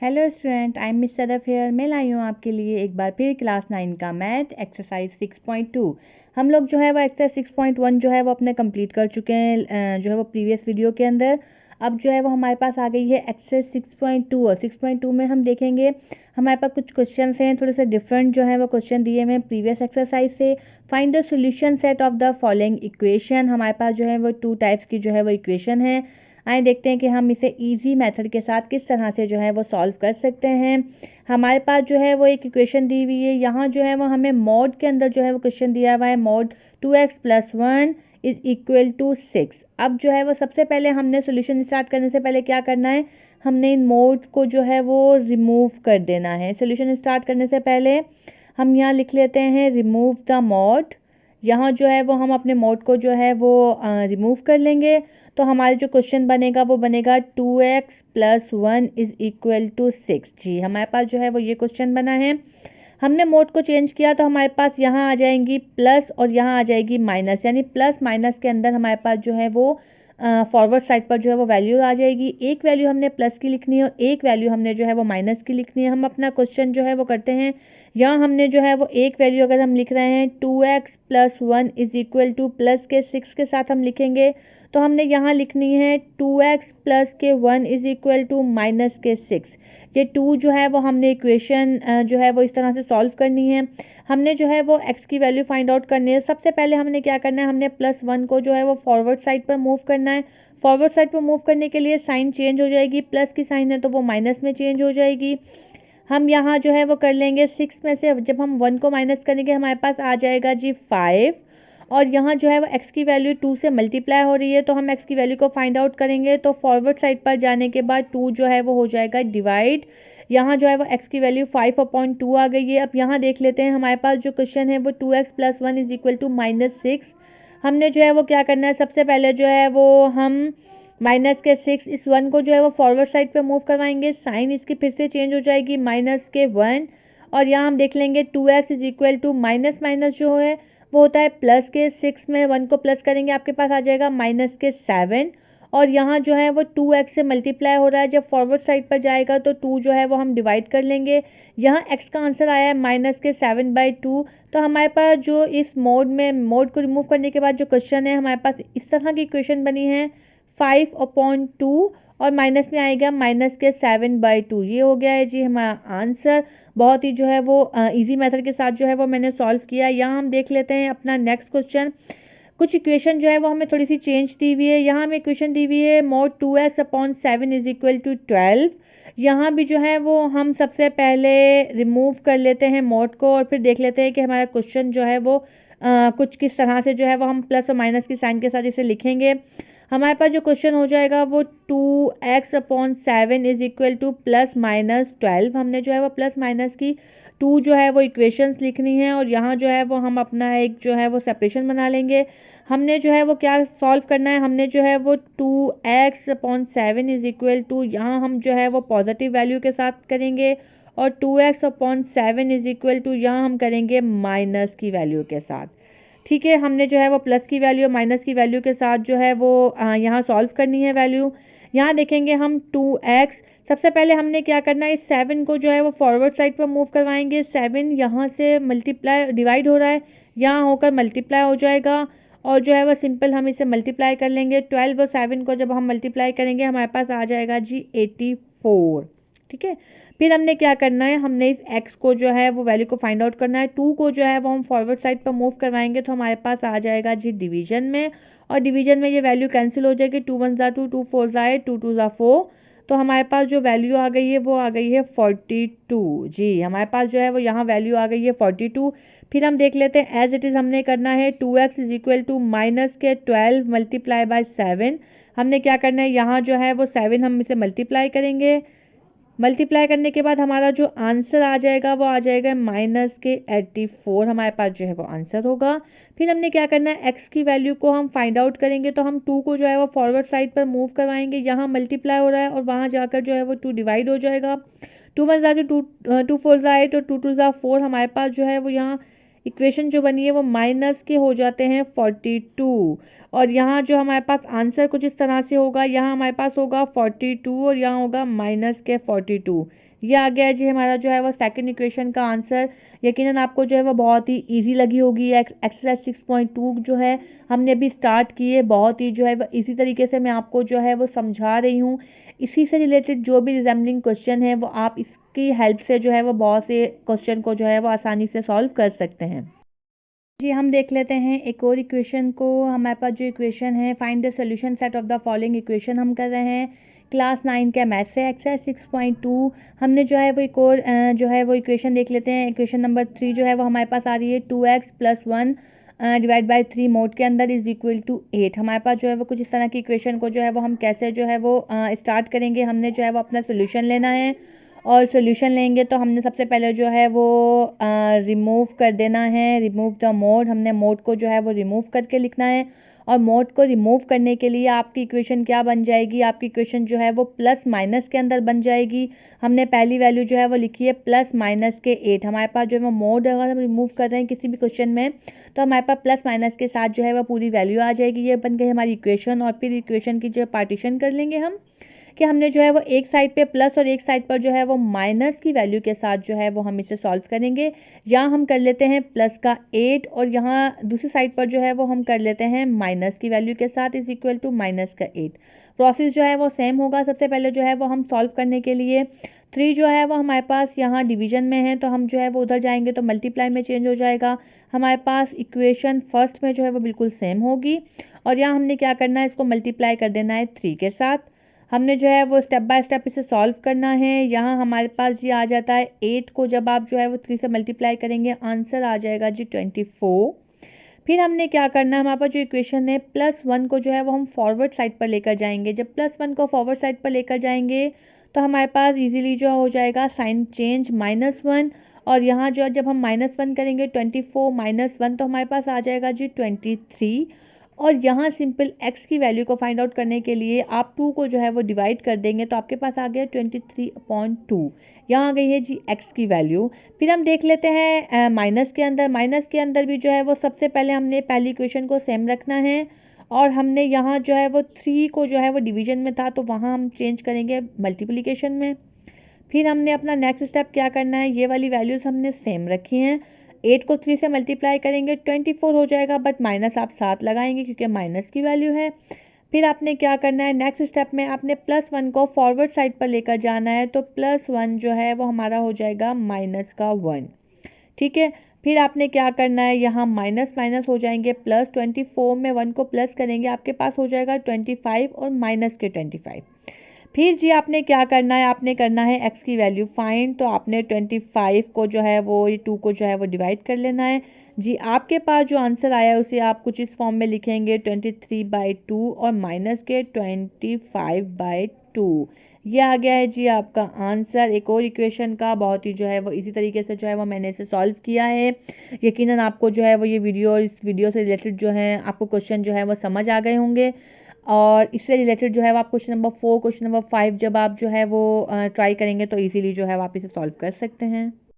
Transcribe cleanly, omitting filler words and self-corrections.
Hello student, I am miss Sadaf here. मैं लाई हूँ आपके लिए एक बार फिर क्लास 9 का मैथ एक्सरसाइज 6.2। हम लोग जो है वो एक्सरसाइज 6.1 जो है वो अपने कंप्लीट कर चुके हैं जो है वो प्रीवियस वीडियो के अंदर। अब जो है वो हमारे पास आ गई है एक्सरसाइज 6.2 और 6.2 में हम देखेंगे हमारे पास कुछ क्वेश्चन हैं, थोड़े से डिफरेंट जो है वो क्वेश्चन दिए हुए हैं प्रीवियस एक्सरसाइज से। Find the solution set of the following equation. हमारे पास जो है वो 2 टाइप्स की जो है वो इक्वेशन है। आइए देखते हैं कि हम इसे इजी मेथड के साथ किस तरह से जो है वो सॉल्व कर सकते हैं। हमारे पास जो है वो एक इक्वेशन दी हुई है, यहाँ जो है वो हमें मॉड के अंदर जो है वो क्वेश्चन दिया हुआ है, mod 2x + 1 is equal to 6। अब जो है वो सबसे पहले हमने सोल्यूशन स्टार्ट करने से पहले क्या करना है, हमने इन मोड को जो है वो रिमूव कर देना है। सोल्यूशन स्टार्ट करने से पहले हम यहाँ लिख लेते हैं रिमूव द मॉड। यहाँ जो है वो हम अपने मॉड को जो है वो रिमूव कर लेंगे। तो हमारे जो क्वेश्चन बनेगा वो बनेगा 2x + 1 इज इक्वल टू 6। जी, हमारे पास जो है वो ये क्वेश्चन बना है। हमने मोड को चेंज किया तो हमारे पास यहाँ आ जाएंगी प्लस और यहाँ आ जाएगी माइनस, यानी प्लस माइनस के अंदर हमारे पास जो है वो फॉरवर्ड साइड पर जो है वो वैल्यू आ जाएगी। एक वैल्यू हमने प्लस की लिखनी है और एक वैल्यू हमने जो है वो माइनस की लिखनी है। हम अपना क्वेश्चन जो है वो करते हैं। यहाँ हमने जो है वो एक वैल्यू अगर हम लिख रहे हैं 2x + 1 is equal two plus के 6 के साथ हम लिखेंगे, तो हमने यहाँ लिखनी है 2x + के 1 इज इक्वल टू माइनस के 6। ये 2 जो है वो हमने इक्वेशन जो है वो इस तरह से सॉल्व करनी है। हमने जो है वो x की वैल्यू फाइंड आउट करनी है। सबसे पहले हमने क्या करना है, हमने +1 को जो है वो फॉरवर्ड साइड पर मूव करना है। फॉरवर्ड साइड पर मूव करने के लिए साइन चेंज हो जाएगी, प्लस की साइन है तो वो माइनस में चेंज हो जाएगी। हम यहाँ जो है वो कर लेंगे 6 में से जब हम 1 को माइनस करेंगे हमारे पास आ जाएगा जी 5। और यहाँ जो है वो x की वैल्यू 2 से मल्टीप्लाई हो रही है, तो हम x की वैल्यू को फाइंड आउट करेंगे। तो फॉरवर्ड साइड पर जाने के बाद 2 जो है वो हो जाएगा डिवाइड। यहाँ जो है वो x की वैल्यू 5/2 आ गई है। अब यहाँ देख लेते हैं हमारे पास जो क्वेश्चन है वो 2x + 1 इज इक्वल टू -6। हमने जो है वो क्या करना है, सबसे पहले जो है वो हम माइनस के 6 इस 1 को जो है वो फॉरवर्ड साइड पे मूव करवाएंगे, साइन इसकी फिर से चेंज हो जाएगी माइनस के 1। और यहाँ हम देख लेंगे 2x is equal to minus minus जो है वो होता है प्लस के 6 में 1 को प्लस करेंगे आपके पास आ जाएगा माइनस के 7। और यहाँ जो है वो 2x से मल्टीप्लाई हो रहा है, जब फॉरवर्ड साइड पर जाएगा तो 2 जो है वो हम डिवाइड कर लेंगे। यहाँ x का आंसर आया है माइनस के 7/2। तो हमारे पास जो इस मोड को रिमूव करने के बाद जो क्वेश्चन है हमारे पास इस तरह की इक्वेशन बनी है 5/2 और माइनस में आएगा माइनस के 7/2। ये हो गया है जी हमारा आंसर। बहुत ही जो है वो इजी मेथड के साथ जो है वो मैंने सॉल्व किया। यहाँ हम देख लेते हैं अपना नेक्स्ट क्वेश्चन। कुछ इक्वेशन जो है वो हमें थोड़ी सी चेंज दी हुई है। यहाँ हमें इक्वेशन दी हुई है mod 2x/7 is equal to 12। यहाँ भी जो है वो हम सबसे पहले रिमूव कर लेते हैं मोड को और फिर देख लेते हैं कि हमारा क्वेश्चन जो है वो कुछ किस तरह से जो है वो हम प्लस और माइनस की साइन के साथ इसे लिखेंगे। हमारे पास जो क्वेश्चन हो जाएगा वो 2x/7 इज इक्वल टू +-12। हमने जो है वो प्लस माइनस की 2 जो है वो इक्वेशंस लिखनी है और यहाँ जो है वो हम अपना एक जो है वो सेपरेशन बना लेंगे। हमने जो है वो क्या सॉल्व करना है, हमने जो है वो 2x/7 इज इक्वल टू यहाँ हम जो है वो पॉजिटिव वैल्यू के साथ करेंगे और 2x/7 इज इक्वल टू यहाँ हम करेंगे माइनस की वैल्यू के साथ। ठीक है, हमने जो है वो प्लस की वैल्यू माइनस की वैल्यू के साथ जो है वो यहाँ सॉल्व करनी है वैल्यू। यहाँ देखेंगे हम 2x, सबसे पहले हमने क्या करना है, इस 7 को जो है वो फॉरवर्ड साइड पर मूव करवाएंगे। 7 यहाँ से मल्टीप्लाई डिवाइड हो रहा है, यहाँ होकर मल्टीप्लाई हो जाएगा और जो है वो सिंपल हम इसे मल्टीप्लाई कर लेंगे। 12 और 7 को जब हम मल्टीप्लाई करेंगे हमारे पास आ जाएगा जी 84। ठीक है, फिर हमने क्या करना है, हमने इस x को जो है वो वैल्यू को फाइंड आउट करना है। 2 को जो है वो हम फॉरवर्ड साइड पर मूव करवाएंगे तो हमारे पास आ जाएगा जी डिवीजन में, और डिवीजन में ये वैल्यू कैंसिल हो जाएगी। 2 1 ज़ा 2, 2 4 ज़ा 8, 2 2 ज़ा 4। तो हमारे पास जो वैल्यू आ गई है वो आ गई है 42। जी, हमारे पास जो है वो यहाँ वैल्यू आ गई है 42। फिर हम देख लेते हैं एज इट इज़ हमने करना है 2x is equal to minus के 12 मल्टीप्लाई बाय 7। हमने क्या करना है, यहाँ जो है वो 7 हम इसे मल्टीप्लाई करेंगे। मल्टीप्लाई करने के बाद हमारा जो आंसर आ जाएगा वो आ जाएगा माइनस के 84। हमारे पास जो है वो आंसर होगा। फिर हमने क्या करना है, x की वैल्यू को हम फाइंड आउट करेंगे तो हम 2 को जो है वो फॉरवर्ड साइड पर मूव करवाएंगे। यहाँ मल्टीप्लाई हो रहा है और वहाँ जाकर जो है वो 2 डिवाइड हो जाएगा। 2 1 ज़ा 2, 2 4 ज़ा 8 और 2 2 ज़ा 4। हमारे पास जो है वो यहाँ इक्वेशन जो बनी है वो माइनस के हो जाते हैं 42। और यहाँ जो हमारे पास आंसर कुछ इस तरह से होगा, यहाँ हमारे पास होगा 42 और यहाँ होगा माइनस के 42। ये आ गया जी हमारा जो है वो सेकंड इक्वेशन का आंसर। यकीनन आपको जो है वो बहुत ही इजी लगी होगी। एक्सरसाइज 6.2 जो है हमने अभी स्टार्ट की है, बहुत ही जो है वो इसी तरीके से मैं आपको जो है वो समझा रही हूँ। इसी से रिलेटेड जो भी रिजेम्बलिंग क्वेश्चन है वो आप इसकी हेल्प से जो है वो बहुत से क्वेश्चन को जो है वो आसानी से सॉल्व कर सकते हैं। जी हम देख लेते हैं एक और इक्वेशन को। हमारे पास जो इक्वेशन है, find the solution set of the following equation हम कर रहे हैं क्लास 9 के मैथ से। एक्सरसाइज 6.2 हमने जो है वो एक और जो है वो इक्वेशन देख लेते हैं। इक्वेशन नंबर 3 जो है वो हमारे पास आ रही है 2x + 1 डिवाइड बाई 3 मोड के अंदर इज इक्वल टू 8। हमारे पास जो है वो कुछ इस तरह की इक्वेशन को जो है वो हम कैसे जो है वो स्टार्ट करेंगे। हमने जो है वो अपना सोल्यूशन लेना है, और सोल्यूशन लेंगे तो हमने सबसे पहले जो है वो रिमूव कर देना है, रिमूव द मोड। हमने मोड को जो है वो रिमूव करके लिखना है, और मोड को रिमूव करने के लिए आपकी इक्वेशन क्या बन जाएगी, आपकी इक्वेशन जो है वो प्लस माइनस के अंदर बन जाएगी। हमने पहली वैल्यू जो है वो लिखी है प्लस माइनस के 8। हमारे पास जो है वो मोड अगर हम रिमूव कर रहे हैं किसी भी क्वेश्चन में तो हमारे पास प्लस माइनस के साथ जो है वो पूरी वैल्यू आ जाएगी। ये बन गई हमारी इक्वेशन। और फिर इक्वेशन की जो है पार्टीशन कर लेंगे हम, कि हमने जो है वो एक साइड पे प्लस और एक साइड पर जो है वो माइनस की वैल्यू के साथ जो है वो हम इसे सॉल्व करेंगे। यहाँ हम कर लेते हैं प्लस का 8, और यहाँ दूसरी साइड पर जो है वो हम कर लेते हैं माइनस की वैल्यू के साथ इज इक्वल टू माइनस का 8। प्रोसेस जो है वो सेम होगा। सबसे पहले जो है वो हम सॉल्व करने के लिए 3 जो है वो हमारे पास यहाँ डिवीजन में है, तो हम जो है वो उधर जाएंगे तो मल्टीप्लाई में चेंज हो जाएगा। हमारे पास इक्वेशन फर्स्ट में जो है वो बिल्कुल सेम होगी, और यहाँ हमने क्या करना है, इसको मल्टीप्लाई कर देना है 3 के साथ। हमने जो है वो स्टेप बाय स्टेप इसे सॉल्व करना है। यहाँ हमारे पास ये आ जाता है 8 को जब आप जो है वो 3 से मल्टीप्लाई करेंगे आंसर आ जाएगा जी 24। फिर हमने क्या करना है, हमारे पास जो इक्वेशन है +1 को जो है वो हम फॉरवर्ड साइड पर लेकर जाएंगे। जब +1 को फॉरवर्ड साइड पर लेकर जाएंगे तो हमारे पास इजीली जो हो जाएगा साइन चेंज -1, और यहाँ जो जब हम -1 करेंगे 24 -1 तो हमारे पास आ जाएगा जी 23। और यहाँ सिंपल x की वैल्यू को फाइंड आउट करने के लिए आप 2 को जो है वो डिवाइड कर देंगे तो आपके पास आ गया 23/2। यहाँ आ गई है जी x की वैल्यू। फिर हम देख लेते हैं माइनस के अंदर। माइनस के अंदर भी जो है वो सबसे पहले हमने पहली इक्वेशन को सेम रखना है, और हमने यहाँ जो है वो 3 को जो है वो डिवीजन में था तो वहाँ हम चेंज करेंगे मल्टीप्लिकेशन में। फिर हमने अपना नेक्स्ट स्टेप क्या करना है, ये वाली वैल्यूज़ हमने सेम रखी हैं। 8 को 3 से मल्टीप्लाई करेंगे 24 हो जाएगा, बट माइनस आप 7 लगाएंगे क्योंकि माइनस की वैल्यू है। फिर आपने क्या करना है, नेक्स्ट स्टेप में आपने +1 को फॉरवर्ड साइड पर लेकर जाना है, तो +1 जो है वो हमारा हो जाएगा -1। ठीक है। फिर आपने क्या करना है, यहाँ माइनस माइनस हो जाएंगे प्लस। 24 में 1 को प्लस करेंगे आपके पास हो जाएगा 25 और माइनस के 25। फिर जी आपने क्या करना है, आपने करना है x की वैल्यू फाइंड। तो आपने 25 को जो है वो 2 को जो है वो डिवाइड कर लेना है। जी आपके पास जो आंसर आया है उसे आप कुछ इस फॉर्म में लिखेंगे 23/2 और माइनस के 25/2। ये आ गया है जी आपका आंसर एक और इक्वेशन का। बहुत ही जो है वो इसी तरीके से जो है वो मैंने इसे सॉल्व किया है। यकीनन आपको जो है वो ये वीडियो और इस वीडियो से रिलेटेड जो है आपको क्वेश्चन जो है वो समझ आ गए होंगे। और इससे रिलेटेड जो है आप क्वेश्चन नंबर 4 क्वेश्चन नंबर 5 जब आप जो है वो ट्राई करेंगे तो इजीली जो है आप इसे सॉल्व कर सकते हैं।